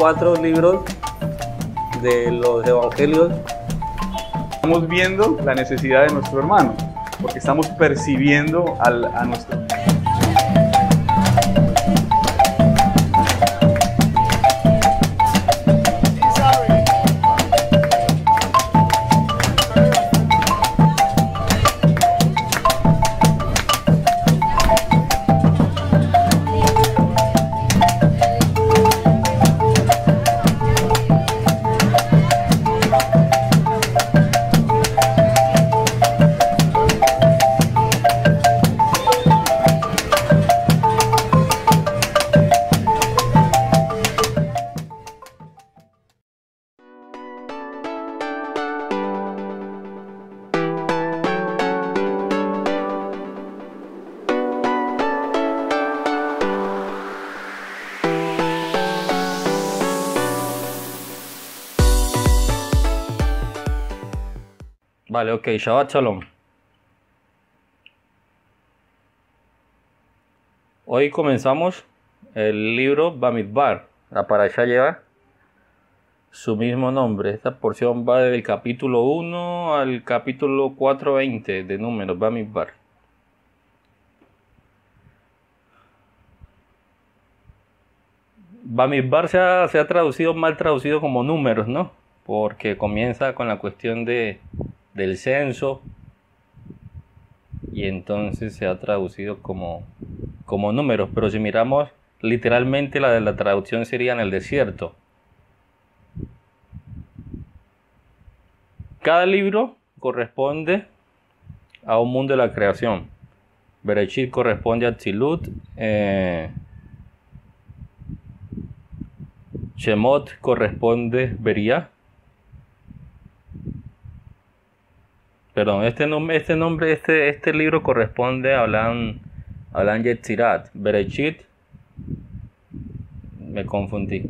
4 libros de los evangelios. Estamos viendo la necesidad de nuestro hermano, porque estamos percibiendo a nuestro hermano. Vale, ok, Shabbat Shalom. Hoy comenzamos el libro Bamidbar. La parasha lleva su mismo nombre. Esta porción va del capítulo 1 al capítulo 420 de Números, Bamidbar. Bamidbar se ha traducido, mal traducido como números, ¿no? Porque comienza con la cuestión del censo y entonces se ha traducido como números, pero si miramos literalmente la traducción sería en el desierto. Cada libro corresponde a un mundo de la creación. Bereshit corresponde a Tzilut, Shemot corresponde a Beriah. Perdón, este libro corresponde a Alan Yetzirat. Bereshit, me confundí.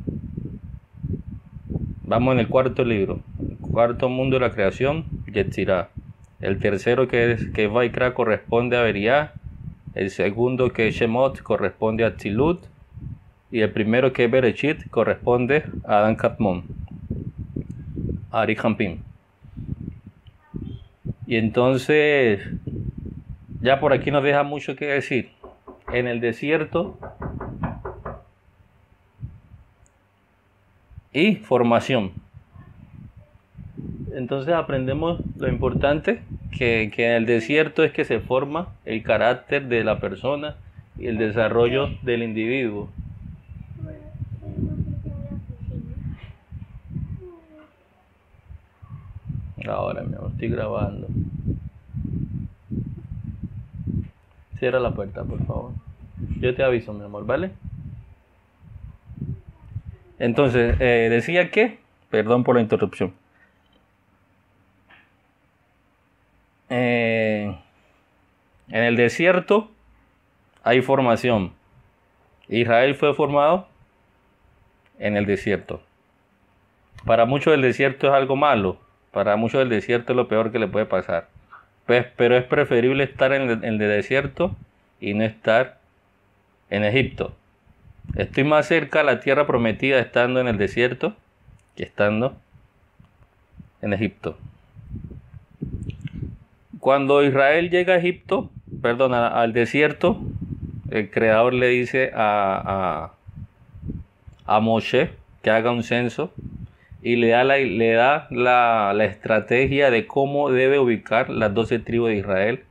Vamos en el cuarto libro, el cuarto mundo de la creación, Yetzirat. El tercero que es Vaikra corresponde a Beriah. El segundo que es Shemot corresponde a Tzilut. Y el primero que es Bereshit corresponde a Adán Kadmon, a Ari Hampim. Y entonces, ya por aquí nos deja mucho que decir. En el desierto y formación. Entonces aprendemos lo importante, que en el desierto es que se forma el carácter de la persona y el desarrollo del individuo. Ahora, mi amor, estoy grabando. Cierra la puerta, por favor. Yo te aviso, mi amor, ¿vale? Entonces, decía que... Perdón por la interrupción. En el desierto hay formación. Israel fue formado en el desierto. Para muchos el desierto es algo malo. Para muchos el desierto es lo peor que le puede pasar. Pero es preferible estar en el desierto y no estar en Egipto. Estoy más cerca a la tierra prometida estando en el desierto que estando en Egipto. Cuando Israel llega a Egipto, perdón, al desierto, el Creador le dice a Moshe que haga un censo. Y le da la estrategia de cómo debe ubicar las 12 tribus de Israel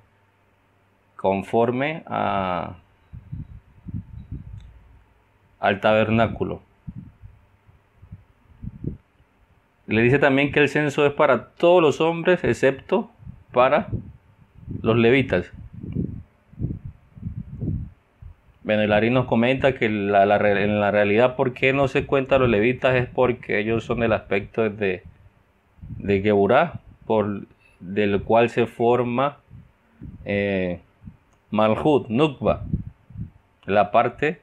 conforme al tabernáculo. Le dice también que el censo es para todos los hombres excepto para los levitas. Bueno, el Ari nos comenta que en la realidad por qué no se cuenta a los levitas es porque ellos son el aspecto de Geburah, del cual se forma Malhut, Nukba. Es la parte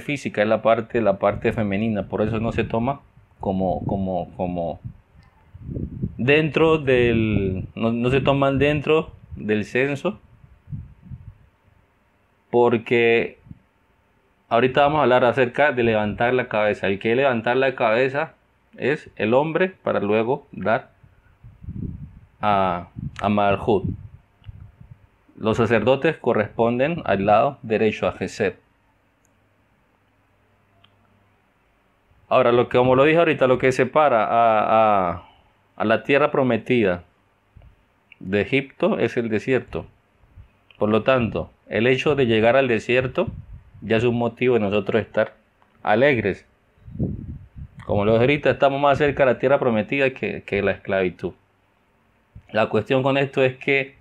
física, es la parte femenina, por eso no se toma como dentro no se toman dentro del censo, porque ahorita vamos a hablar acerca de levantar la cabeza. El que levantar la cabeza es el hombre para luego dar a Malhut. Los sacerdotes corresponden al lado derecho, a Gesed. Ahora, como lo dije ahorita, lo que separa a la tierra prometida de Egipto es el desierto. Por lo tanto, el hecho de llegar al desierto ya es un motivo de nosotros estar alegres. Como lo dije ahorita, estamos más cerca de la tierra prometida que la esclavitud. La cuestión con esto es que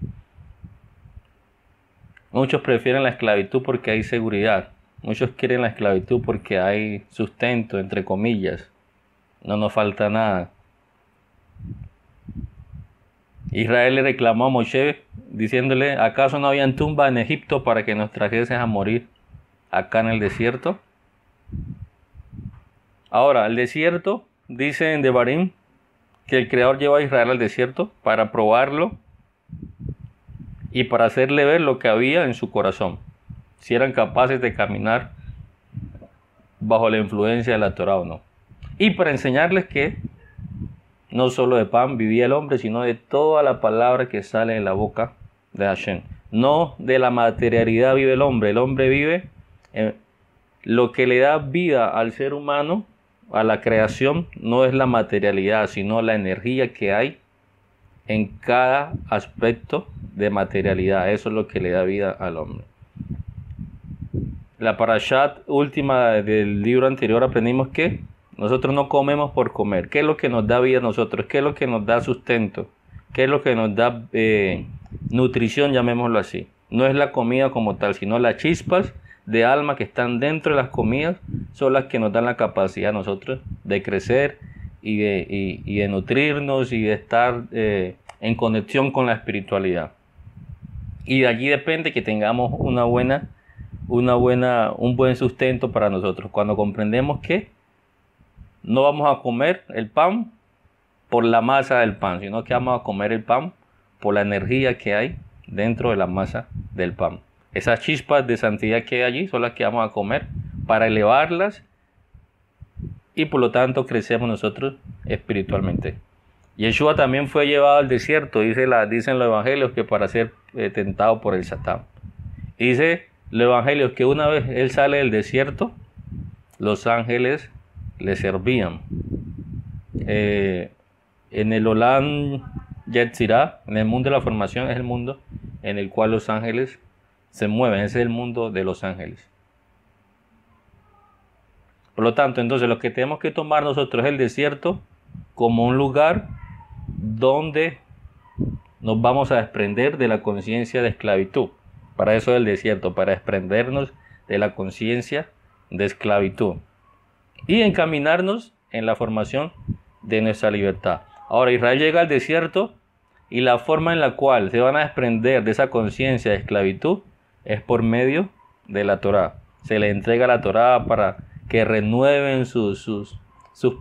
muchos prefieren la esclavitud porque hay seguridad. Muchos quieren la esclavitud porque hay sustento, entre comillas. No nos falta nada. Israel le reclamó a Moshe diciéndole: ¿acaso no habían tumbas en Egipto para que nos trajesen a morir acá en el desierto? Ahora, el desierto, dice en Devarim, que el Creador llevó a Israel al desierto para probarlo y para hacerle ver lo que había en su corazón, si eran capaces de caminar bajo la influencia de la Torah o no. Y para enseñarles que no solo de pan vivía el hombre, sino de toda la palabra que sale de la boca de Hashem. No de la materialidad vive el hombre. El hombre vive lo que le da vida al ser humano, a la creación, no es la materialidad, sino la energía que hay en cada aspecto de materialidad. Eso es lo que le da vida al hombre. La parashat última del libro anterior aprendimos que nosotros no comemos por comer. ¿Qué es lo que nos da vida a nosotros? ¿Qué es lo que nos da sustento? ¿Qué es lo que nos da nutrición, llamémoslo así? No es la comida como tal, sino las chispas de alma que están dentro de las comidas son las que nos dan la capacidad a nosotros de crecer y de nutrirnos y de estar en conexión con la espiritualidad. Y de allí depende que tengamos un buen sustento para nosotros. Cuando comprendemos que no vamos a comer el pan por la masa del pan, sino que vamos a comer el pan por la energía que hay dentro de la masa del pan. Esas chispas de santidad que hay allí son las que vamos a comer para elevarlas y por lo tanto crecemos nosotros espiritualmente. Yeshua también fue llevado al desierto, dicen los evangelios, que para ser tentado por el Satán. Dice los evangelios que una vez él sale del desierto, los ángeles le servían. En el Olam Yetzirah, en el mundo de la formación, es el mundo en el cual los ángeles se mueven. Ese es el mundo de los ángeles. Por lo tanto, entonces lo que tenemos que tomar nosotros es el desierto como un lugar donde nos vamos a desprender de la conciencia de esclavitud. Para eso es el desierto, para desprendernos de la conciencia de esclavitud y encaminarnos en la formación de nuestra libertad. Ahora, Israel llega al desierto y la forma en la cual se van a desprender de esa conciencia de esclavitud es por medio de la Torá. Se le entrega la Torá para que renueven sus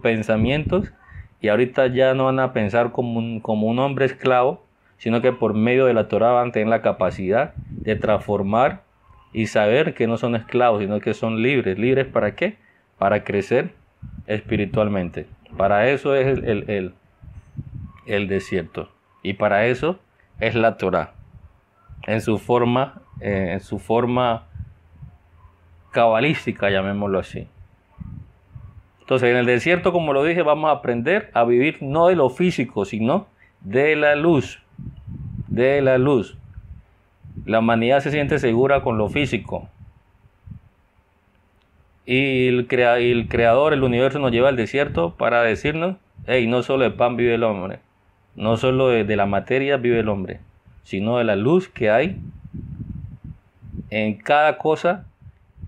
pensamientos y ahorita ya no van a pensar como un hombre esclavo, sino que por medio de la Torá van a tener la capacidad de transformar y saber que no son esclavos, sino que son libres. ¿Libres para qué? Para crecer espiritualmente. Para eso es el desierto. Y para eso es la Torá. En su forma cabalística, llamémoslo así. Entonces, en el desierto, como lo dije, vamos a aprender a vivir no de lo físico, sino de la luz. De la luz. La humanidad se siente segura con lo físico. Y el creador, el universo, nos lleva al desierto para decirnos: hey, no solo de pan vive el hombre, no solo de la materia vive el hombre, sino de la luz que hay en cada cosa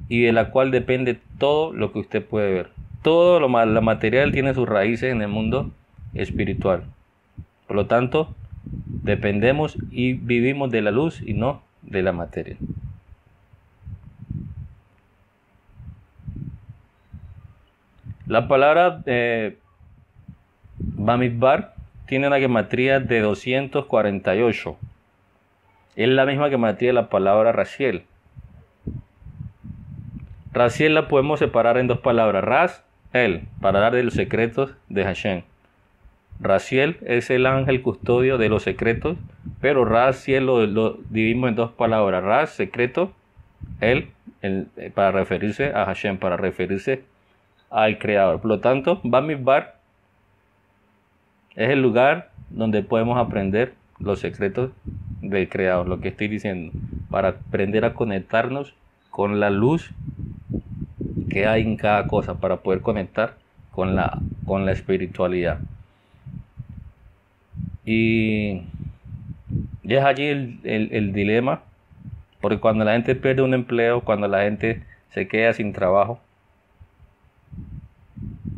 y de la cual depende todo lo que usted puede ver. Todo lo material tiene sus raíces en el mundo espiritual. Por lo tanto, dependemos y vivimos de la luz y no de la materia. La palabra Bamidbar tiene una gematría de 248. Es la misma gematría de la palabra Raziel. Raziel la podemos separar en dos palabras. Raz, él, para hablar de los secretos de Hashem. Raziel es el ángel custodio de los secretos, pero Raziel lo dividimos en dos palabras. Raz, secreto, él, para referirse a Hashem, para referirse al Creador. Por lo tanto, Bamidbar es el lugar donde podemos aprender los secretos del Creador, lo que estoy diciendo, para aprender a conectarnos con la luz que hay en cada cosa, para poder conectar con la espiritualidad. Y es allí el dilema, porque cuando la gente pierde un empleo, cuando la gente se queda sin trabajo,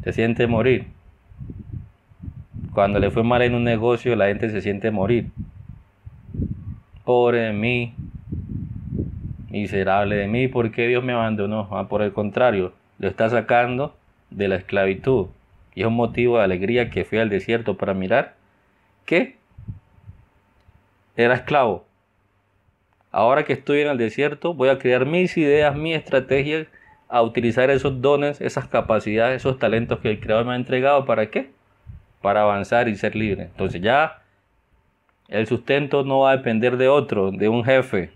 se siente morir. Cuando le fue mal en un negocio, la gente se siente morir. Pobre de mí, miserable de mí, ¿por qué Dios me abandonó? Por el contrario, lo está sacando de la esclavitud. Y es un motivo de alegría que fui al desierto para mirar que era esclavo. Ahora que estoy en el desierto, voy a crear mis ideas, mis estrategias, a utilizar esos dones, esas capacidades, esos talentos que el Creador me ha entregado. ¿Para qué? Para avanzar y ser libre. Entonces ya el sustento no va a depender de otro, de un jefe.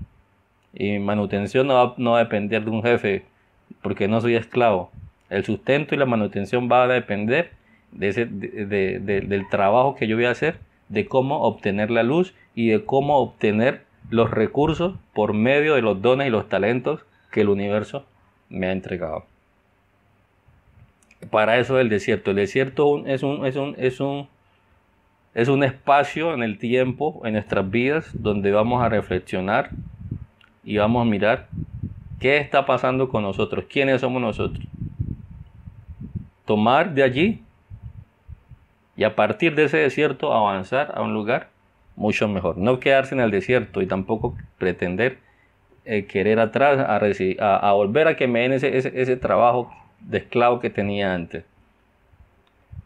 Y mi manutención no va a depender de un jefe, porque no soy esclavo. El sustento y la manutención va a depender del trabajo que yo voy a hacer, de cómo obtener la luz y de cómo obtener los recursos por medio de los dones y los talentos que el universo me ha entregado. Para eso el desierto. El desierto es un espacio en el tiempo, en nuestras vidas, donde vamos a reflexionar y vamos a mirar qué está pasando con nosotros, quiénes somos nosotros. Tomar de allí y a partir de ese desierto avanzar a un lugar mucho mejor. No quedarse en el desierto y tampoco pretender querer atrás a volver a que me den ese trabajo de esclavo que tenía antes.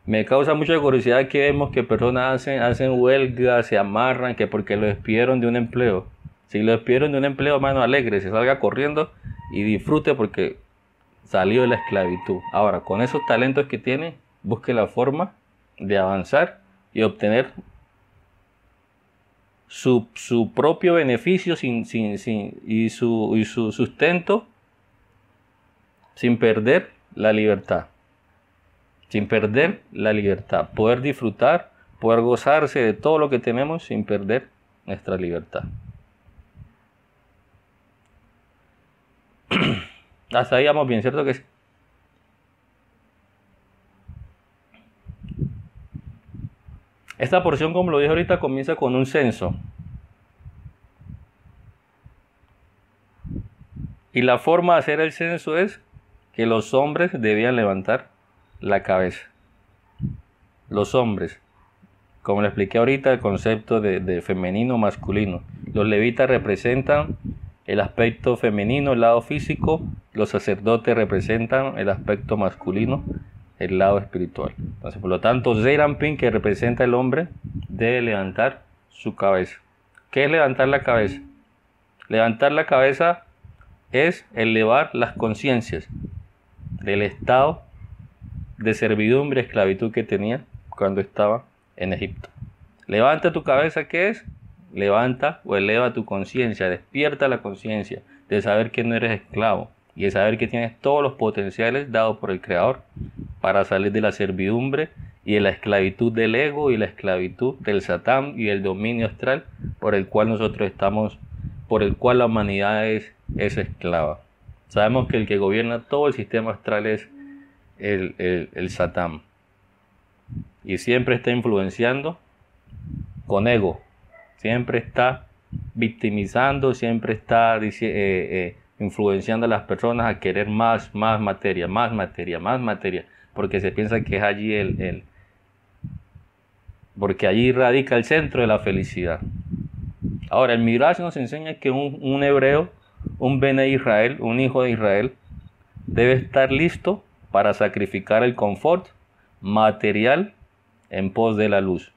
Me causa mucha curiosidad que vemos que personas hacen huelga, se amarran, que porque lo despidieron de un empleo. Si lo despidieron de un empleo, mano, alegre, se salga corriendo y disfrute porque salió de la esclavitud. Ahora, con esos talentos que tiene, busque la forma de avanzar y obtener su propio beneficio y su sustento sin perder la libertad. Sin perder la libertad. Poder disfrutar, poder gozarse de todo lo que tenemos sin perder nuestra libertad. Hasta ahí vamos bien, ¿cierto que sí? Esta porción, como lo dije ahorita, comienza con un censo. Y la forma de hacer el censo es que los hombres debían levantar la cabeza. Los hombres. Como le expliqué ahorita, el concepto de femenino masculino. Los levitas representan el aspecto femenino, el lado físico. Los sacerdotes representan el aspecto masculino, el lado espiritual. Entonces, por lo tanto, Zeir Anpin, que representa el hombre, debe levantar su cabeza. ¿Qué es levantar la cabeza? Levantar la cabeza es elevar las conciencias del estado de servidumbre y esclavitud que tenía cuando estaba en Egipto. Levanta tu cabeza, ¿qué es? Levanta o eleva tu conciencia, despierta la conciencia de saber que no eres esclavo y de saber que tienes todos los potenciales dados por el Creador para salir de la servidumbre y de la esclavitud del ego y la esclavitud del Satán y del dominio astral por el cual nosotros estamos, por el cual la humanidad es esclava. Sabemos que el que gobierna todo el sistema astral es el Satán y siempre está influenciando con ego, siempre está victimizando, siempre está influenciando a las personas a querer más materia, porque se piensa que es allí porque allí radica el centro de la felicidad. Ahora, el Midrash nos enseña que un hebreo, un Bene Israel, un hijo de Israel, debe estar listo para sacrificar el confort material en pos de la luz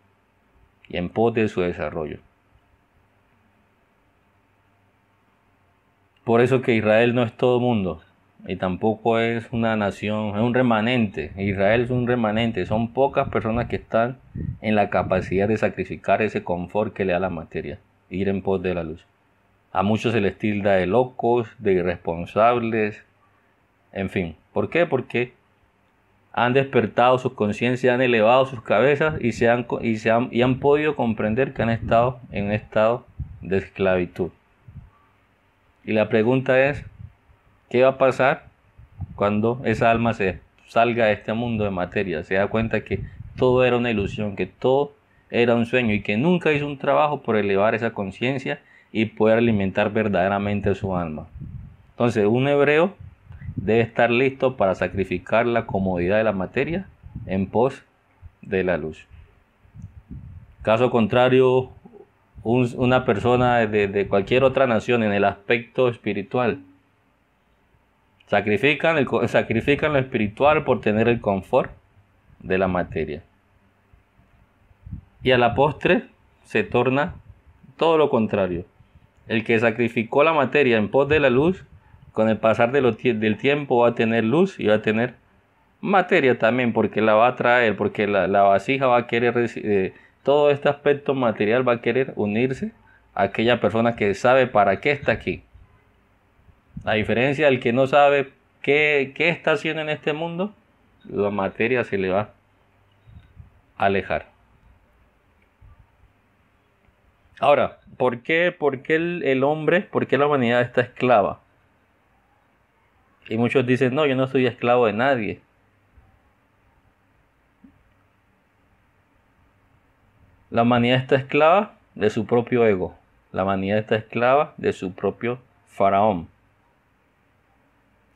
y en pos de su desarrollo. Por eso que Israel no es todo mundo. y tampoco es una nación, es un remanente. Israel es un remanente, son pocas personas que están en la capacidad de sacrificar ese confort que le da la materia, ir en pos de la luz. A muchos se les tilda de locos, de irresponsables, en fin. ¿Por qué? Porque han despertado sus conciencias, han elevado sus cabezas y han podido comprender que han estado en un estado de esclavitud. Y la pregunta es, ¿qué va a pasar cuando esa alma se salga de este mundo de materia? Se da cuenta que todo era una ilusión, que todo era un sueño y que nunca hizo un trabajo por elevar esa conciencia y poder alimentar verdaderamente su alma. Entonces, un hebreo debe estar listo para sacrificar la comodidad de la materia en pos de la luz. Caso contrario, una persona de cualquier otra nación en el aspecto espiritual sacrifican lo espiritual por tener el confort de la materia. Y a la postre se torna todo lo contrario. El que sacrificó la materia en pos de la luz, con el pasar del tiempo va a tener luz y va a tener materia también, porque la va a traer, porque la vasija va a querer, todo este aspecto material va a querer unirse a aquella persona que sabe para qué está aquí. A diferencia del que no sabe qué está haciendo en este mundo, la materia se le va a alejar. Ahora, ¿por qué el hombre, por qué la humanidad está esclava? Y muchos dicen, no, yo no soy esclavo de nadie. La humanidad está esclava de su propio ego. La humanidad está esclava de su propio faraón.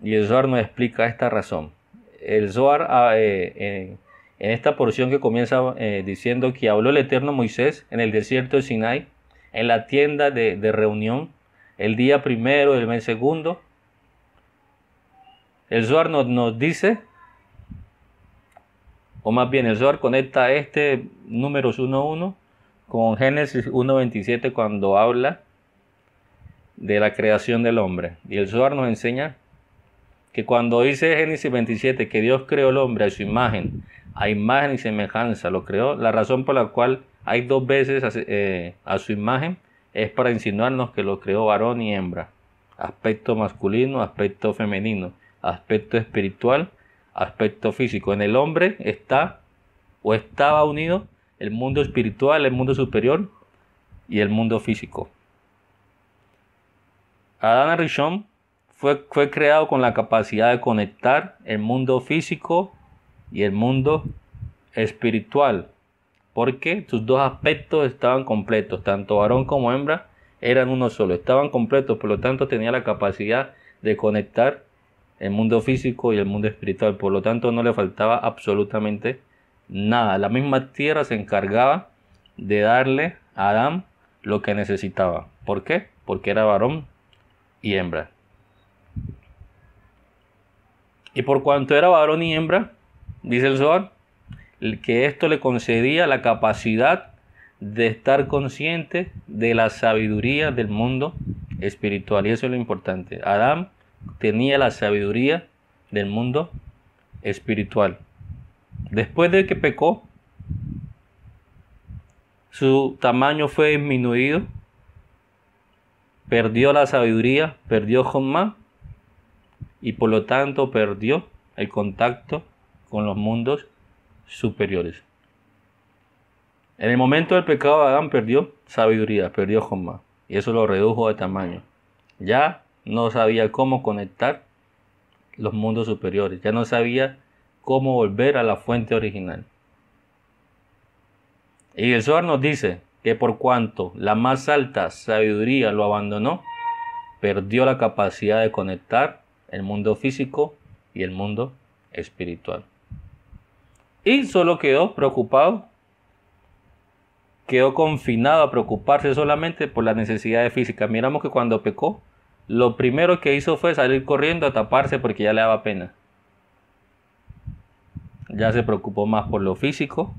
Y el Zohar nos explica esta razón. El Zohar, en esta porción que comienza diciendo que habló el Eterno Moisés en el desierto de Sinai, en la tienda de reunión, el día primero del mes segundo, el Zohar nos dice, o más bien el Zohar conecta este números 1.1 con Génesis 1.27 cuando habla de la creación del hombre. Y el Zohar nos enseña que cuando dice Génesis 27 que Dios creó al hombre a imagen y semejanza lo creó, la razón por la cual hay dos veces a su imagen es para insinuarnos que lo creó varón y hembra, aspecto masculino, aspecto femenino, aspecto espiritual, aspecto físico. En el hombre estaba unido el mundo espiritual, el mundo superior y el mundo físico. Adán Arishon fue creado con la capacidad de conectar el mundo físico y el mundo espiritual, porque sus dos aspectos estaban completos, tanto varón como hembra eran uno solo, estaban completos, por lo tanto tenía la capacidad de conectar el mundo físico y el mundo espiritual, por lo tanto no le faltaba absolutamente nada. La misma tierra se encargaba de darle a Adán lo que necesitaba. ¿Por qué? Porque era varón y hembra. Y por cuanto era varón y hembra, dice el Zohar, que esto le concedía la capacidad de estar consciente de la sabiduría del mundo espiritual. Y eso es lo importante. Adán tenía la sabiduría del mundo espiritual. Después de que pecó, su tamaño fue disminuido, perdió la sabiduría, perdió Jommá, y por lo tanto perdió el contacto con los mundos superiores. En el momento del pecado, Adán perdió sabiduría, perdió Jommá, y eso lo redujo de tamaño. Ya no sabía cómo conectar los mundos superiores, ya no sabía cómo volver a la fuente original. Y el Zohar nos dice que por cuanto la más alta sabiduría lo abandonó, perdió la capacidad de conectar el mundo físico y el mundo espiritual. Y solo quedó preocupado, quedó confinado a preocuparse solamente por las necesidades físicas. Miramos que cuando pecó, lo primero que hizo fue salir corriendo a taparse porque ya le daba pena. Ya se preocupó más por lo físico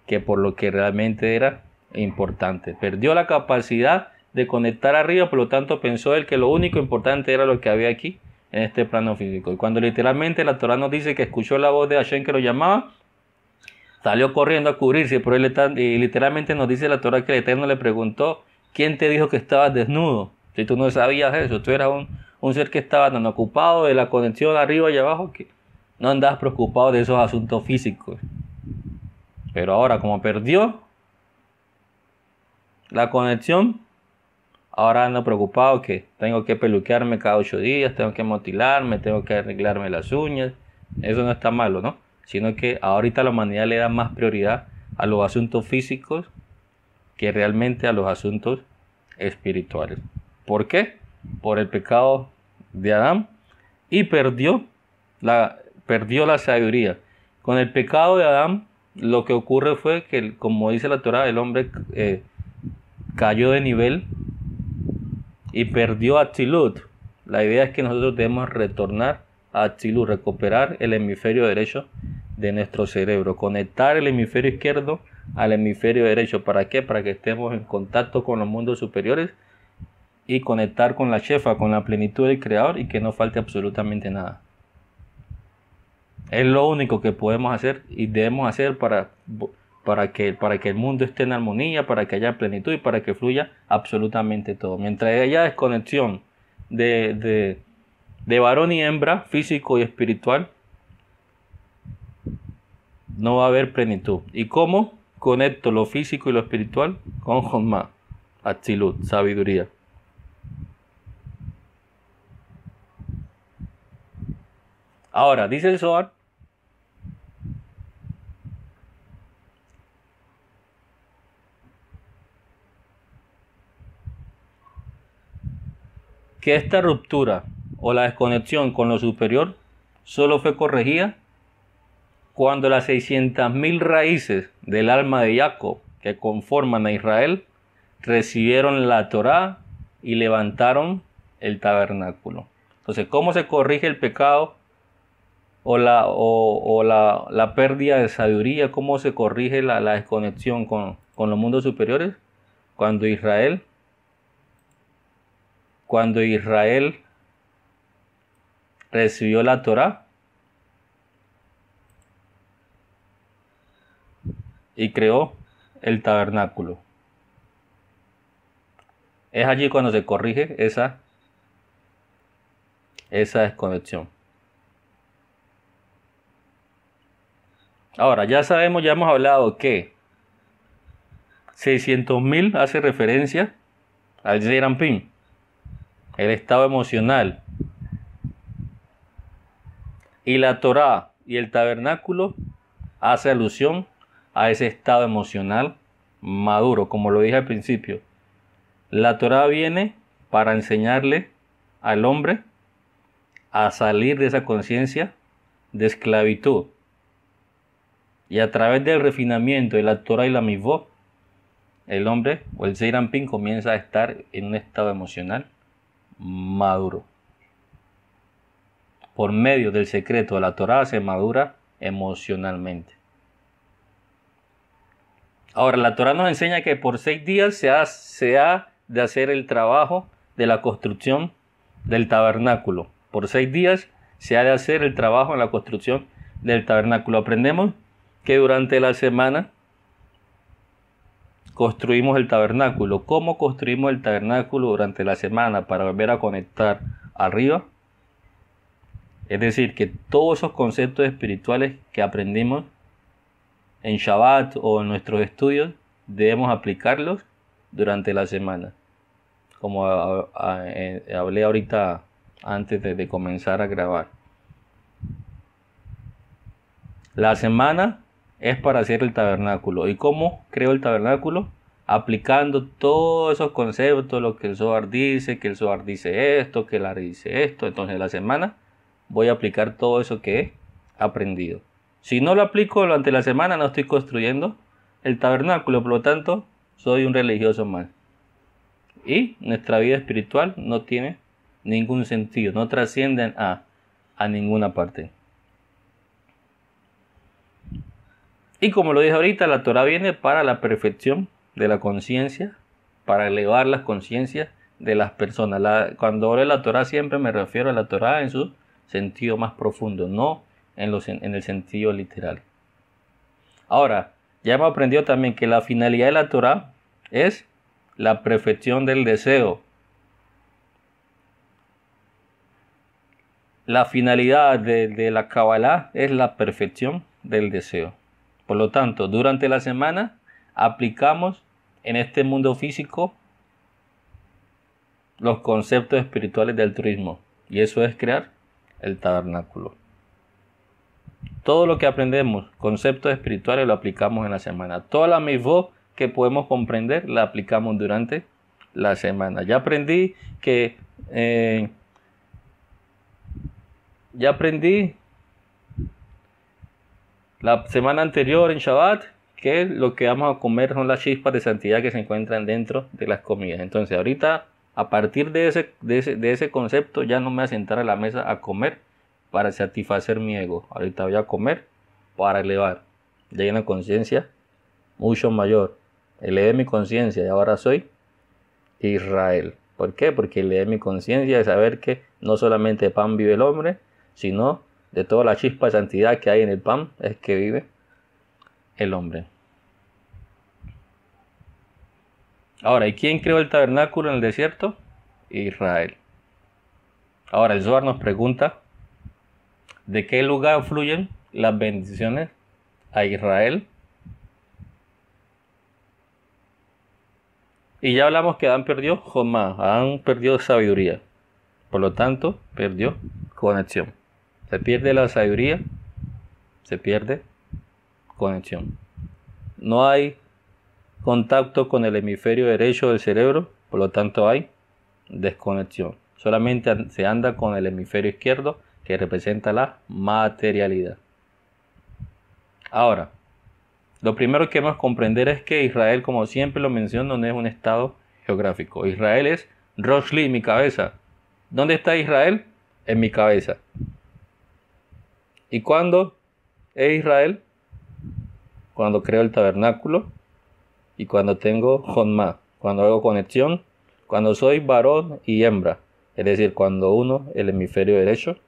que por lo que realmente era importante. Perdió la capacidad de conectar arriba, por lo tanto pensó él que lo único importante era lo que había aquí en este plano físico. Y cuando literalmente la Torah nos dice que escuchó la voz de Hashem que lo llamaba, salió corriendo a cubrirse, pero y literalmente nos dice la Torah que el Eterno le preguntó, ¿quién te dijo que estabas desnudo? Si tú no sabías eso, tú eras un ser que estaba tan ocupado de la conexión arriba y abajo que no andabas preocupado de esos asuntos físicos. Pero ahora, como perdió la conexión, ahora ando preocupado que tengo que peluquearme cada 8 días, tengo que motilarme, tengo que arreglarme las uñas. Eso no está malo, ¿no? Sino que ahorita la humanidad le da más prioridad a los asuntos físicos que realmente a los asuntos espirituales. ¿Por qué? Por el pecado de Adán, y perdió la sabiduría. Con el pecado de Adán, lo que ocurre fue que, como dice la Torah, el hombre cayó de nivel y perdió Atzilut. La idea es que nosotros debemos retornar a Atzilut, recuperar el hemisferio derecho de nuestro cerebro, conectar el hemisferio izquierdo al hemisferio derecho. ¿Para qué? Para que estemos en contacto con los mundos superiores y conectar con la Shefa, con la plenitud del Creador, y que no falte absolutamente nada. Es lo único que podemos hacer y debemos hacer para que el mundo esté en armonía, para que haya plenitud y para que fluya absolutamente todo. Mientras haya desconexión de varón y hembra, físico y espiritual, no va a haber plenitud. ¿Y cómo conecto lo físico y lo espiritual? Con Jochma, Atzilut, sabiduría. Ahora, dice el Zohar que esta ruptura o la desconexión con lo superior solo fue corregida cuando las 600.000 raíces del alma de Jacob que conforman a Israel recibieron la Torá y levantaron el tabernáculo. Entonces, ¿cómo se corrige el pecado o la pérdida de sabiduría? ¿Cómo se corrige la desconexión con los mundos superiores? Cuando Israel recibió la Torá y creó el tabernáculo. Es allí cuando se corrige esa desconexión. Ahora, ya sabemos, ya hemos hablado que 600.000 hace referencia al Zeir Anpin, el estado emocional. Y la Torá y el tabernáculo hace alusión a ese estado emocional maduro. Como lo dije al principio, la Torá viene para enseñarle al hombre a salir de esa conciencia de esclavitud. Y a través del refinamiento de la Torá y la Mivot, el hombre o el Zeir Anpin comienza a estar en un estado emocional maduro. Por medio del secreto de la Torá se madura emocionalmente. Ahora, la Torá nos enseña que por 6 días se ha de hacer el trabajo de la construcción del tabernáculo. Por 6 días se ha de hacer el trabajo en la construcción del tabernáculo. Aprendemos que durante la semana construimos el tabernáculo. ¿Cómo construimos el tabernáculo durante la semana para volver a conectar arriba? Es decir, que todos esos conceptos espirituales que aprendimos en Shabbat o en nuestros estudios debemos aplicarlos durante la semana. Como hablé ahorita antes de comenzar a grabar. La semana es para hacer el tabernáculo. ¿Y cómo creo el tabernáculo? Aplicando todos esos conceptos, lo que el Zohar dice, que el Zohar dice esto, que el Ari dice esto. Entonces la semana voy a aplicar todo eso que he aprendido. Si no lo aplico durante la semana, no estoy construyendo el tabernáculo. Por lo tanto, soy un religioso más. Y nuestra vida espiritual no tiene ningún sentido. No trascienden a ninguna parte. Y como lo dije ahorita, la Torah viene para la perfección de la conciencia, para elevar las conciencias de las personas. Cuando hablo de la Torá siempre me refiero a la Torá en su sentido más profundo, no en el sentido literal. Ahora, ya hemos aprendido también que la finalidad de la Torá es la perfección del deseo. La finalidad de la Kabbalah es la perfección del deseo. Por lo tanto, durante la semana aplicamos en este mundo físico los conceptos espirituales del altruismo. Y eso es crear el tabernáculo. Todo lo que aprendemos, conceptos espirituales, lo aplicamos en la semana. Toda la mitzvot que podemos comprender, la aplicamos durante la semana. Ya aprendí que... la semana anterior en Shabbat que lo que vamos a comer son las chispas de santidad que se encuentran dentro de las comidas. Entonces ahorita, a partir de ese concepto, ya no me voy a sentar a la mesa a comer para satisfacer mi ego. Ahorita voy a comer para elevar. Ya hay una conciencia mucho mayor. Elevé mi conciencia y ahora soy Israel. ¿Por qué? Porque elevé mi conciencia de saber que no solamente de pan vive el hombre, sino de toda la chispa de santidad que hay en el pan es que vive el hombre. Ahora, ¿y quién creó el tabernáculo en el desierto? Israel. Ahora, el Zohar nos pregunta, ¿de qué lugar fluyen las bendiciones a Israel? Y ya hablamos que Adán perdió Jomá, Adán perdió sabiduría. Por lo tanto, perdió conexión. Se pierde la sabiduría, se pierde conexión. No hay contacto con el hemisferio derecho del cerebro, por lo tanto hay desconexión. Solamente se anda con el hemisferio izquierdo, que representa la materialidad. Ahora, lo primero que debemos comprender es que Israel, como siempre lo menciono, no es un estado geográfico. Israel es Roshli, mi cabeza. ¿Dónde está Israel? En mi cabeza. ¿Y cuándo es Israel? Cuando creo el tabernáculo y cuando tengo Jonma, cuando hago conexión, cuando soy varón y hembra, es decir, cuando uno el hemisferio derecho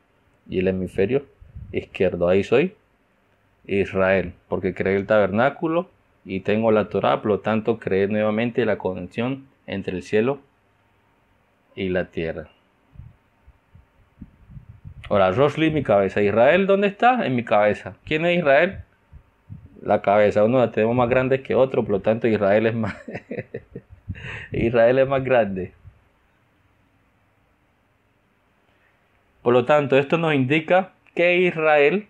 y el hemisferio izquierdo, ahí soy Israel, porque creé el tabernáculo y tengo la Torá, por lo tanto creé nuevamente la conexión entre el cielo y la tierra. Ahora, Roshli, mi cabeza. ¿Israel dónde está? En mi cabeza. ¿Quién es Israel? La cabeza. Uno la tenemos más grande que otro, por lo tanto Israel es más Israel es más grande. Por lo tanto, esto nos indica que Israel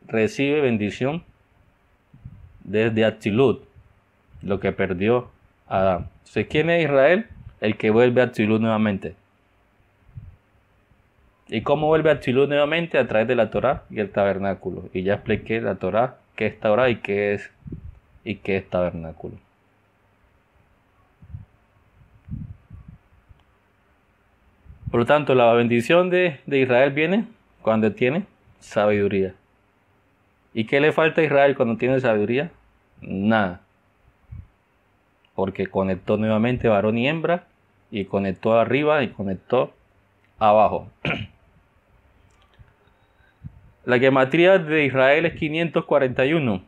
recibe bendición desde Atzilut, lo que perdió Adán. Entonces, ¿quién es Israel? El que vuelve a Atzilut nuevamente. ¿Y cómo vuelve a Atzilut nuevamente? A través de la Torá y el tabernáculo. Y ya expliqué la Torá, qué es Torá y qué es tabernáculo. Por lo tanto, la bendición de Israel viene cuando tiene sabiduría. ¿Y qué le falta a Israel cuando tiene sabiduría? Nada. Porque conectó nuevamente varón y hembra, y conectó arriba y conectó abajo. La gematría de Israel es 541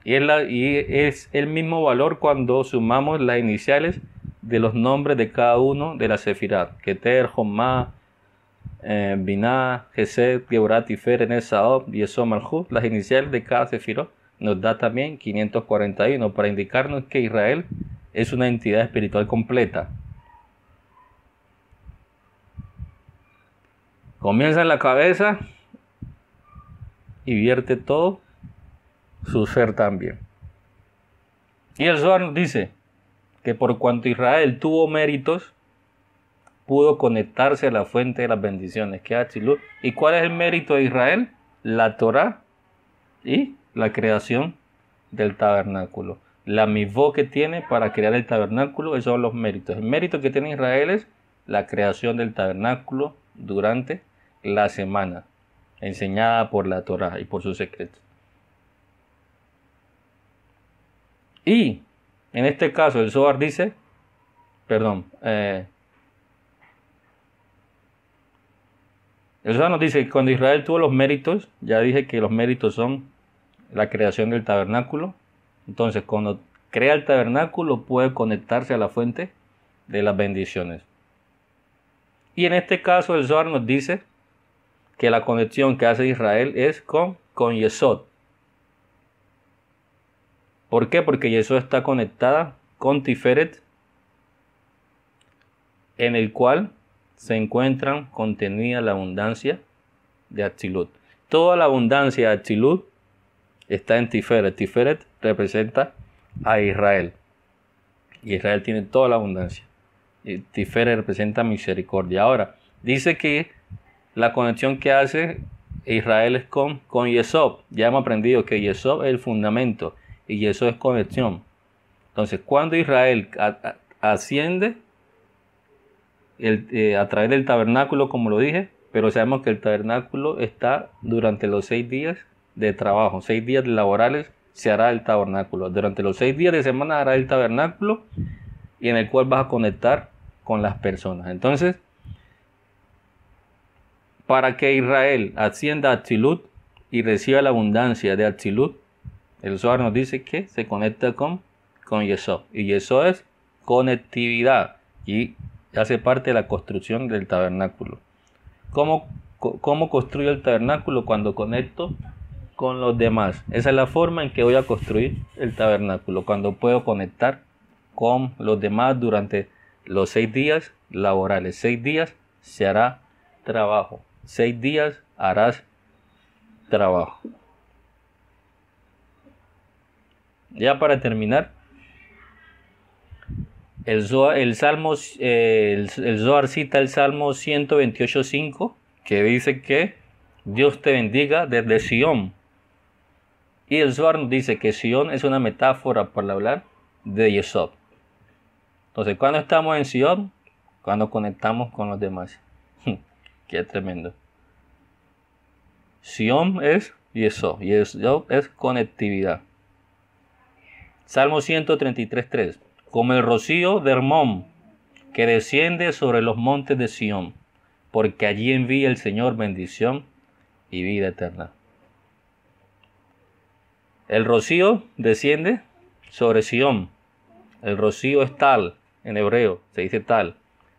y es el mismo valor cuando sumamos las iniciales de los nombres de cada uno de las Sefirot. Keter, Jomá, Binah, Gesed, Geburah, Tifer, Enes, Saob, Yesod, Malchut. Las iniciales de cada Sefirot nos da también 541 para indicarnos que Israel es una entidad espiritual completa. Comienza en la cabeza y vierte todo su ser también. Y el Zohar nos dice que por cuanto Israel tuvo méritos, pudo conectarse a la fuente de las bendiciones, que es Atzilut. ¿Y cuál es el mérito de Israel? La Torá y la creación del tabernáculo. La mitzvot que tiene para crear el tabernáculo, esos son los méritos. El mérito que tiene Israel es la creación del tabernáculo durante la semana, enseñada por la Torá y por sus secretos. Y en este caso el Zohar dice, El Zohar nos dice que cuando Israel tuvo los méritos, ya dije que los méritos son la creación del tabernáculo. Entonces, cuando crea el tabernáculo, puede conectarse a la fuente de las bendiciones. Y en este caso, el Zohar nos dice que la conexión que hace Israel es con Yesod. ¿Por qué? Porque Yesod está conectada con Tiferet, en el cual se encuentran contenida la abundancia de Atzilut. Toda la abundancia de Atzilut está en Tiferet. Tiferet representa a Israel. Y Israel tiene toda la abundancia. Y Tiferet representa misericordia. Ahora, dice que la conexión que hace Israel es con Yesod. Ya hemos aprendido que Yesod es el fundamento y Yesod es conexión. Entonces, cuando Israel asciende a través del tabernáculo, como lo dije, pero sabemos que el tabernáculo está durante los 6 días de trabajo, 6 días laborales se hará el tabernáculo. Durante los 6 días de semana hará el tabernáculo y en el cual vas a conectar con las personas. Entonces, para que Israel ascienda a Atzilut y reciba la abundancia de Atzilut, el Zohar nos dice que se conecta con Yesod. Y Yesod es conectividad y hace parte de la construcción del tabernáculo. ¿Cómo construyo el tabernáculo? Cuando conecto con los demás. Esa es la forma en que voy a construir el tabernáculo. Cuando puedo conectar con los demás durante los 6 días laborales. 6 días se hará trabajo. 6 días harás trabajo. Ya para terminar, el Zohar cita el Salmo 128.5, que dice que Dios te bendiga desde Sion. Y el Zohar nos dice que Sion es una metáfora para hablar de Yesod. Entonces, cuando estamos en Sion, cuando conectamos con los demás. Qué tremendo. Sion es Yesod. Yesod es conectividad. Salmo 133.3. Como el rocío de Hermón, que desciende sobre los montes de Sion, porque allí envía el Señor bendición y vida eterna. El rocío desciende sobre Sion. El rocío es tal, en hebreo se dice tal.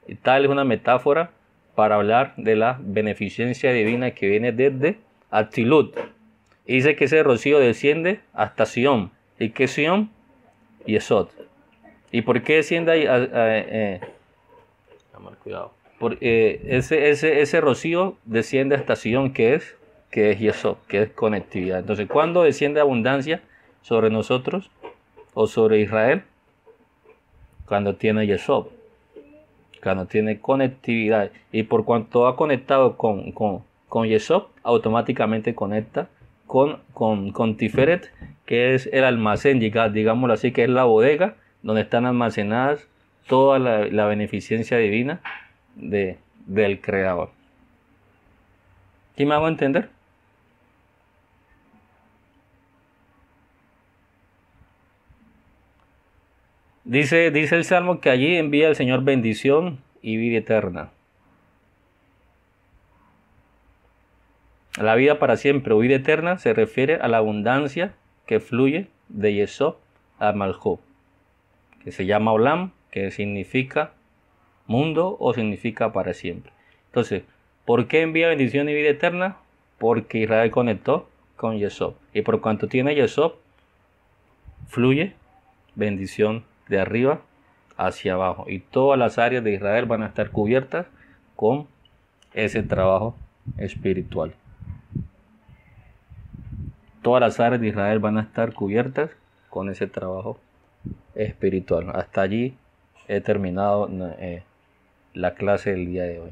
Y tal es una metáfora para hablar de la beneficencia divina que viene desde Atzilut. Y dice que ese rocío desciende hasta Sion. ¿Y qué es Sion? Yesod. ¿Y por qué desciende ahí? Cuidado. Ese rocío desciende hasta Sion, que es Yesod, que es conectividad. Entonces, ¿cuándo desciende abundancia sobre nosotros o sobre Israel? Cuando tiene Yesod, cuando tiene conectividad. Y por cuanto ha conectado con Yesod, automáticamente conecta con Tiferet, que es el almacén, digámoslo así, que es la bodega donde están almacenadas toda la beneficencia divina del Creador. ¿Sí me hago entender? Dice el Salmo que allí envía el Señor bendición y vida eterna. La vida para siempre o vida eterna se refiere a la abundancia que fluye de Yesod a Malhut, que se llama Olam, que significa mundo o significa para siempre. Entonces, ¿por qué envía bendición y vida eterna? Porque Israel conectó con Yesod. Y por cuanto tiene Yesod, fluye bendición de arriba hacia abajo. Y todas las áreas de Israel van a estar cubiertas con ese trabajo espiritual. Todas las áreas de Israel van a estar cubiertas con ese trabajo espiritual. Hasta allí he terminado la clase del día de hoy.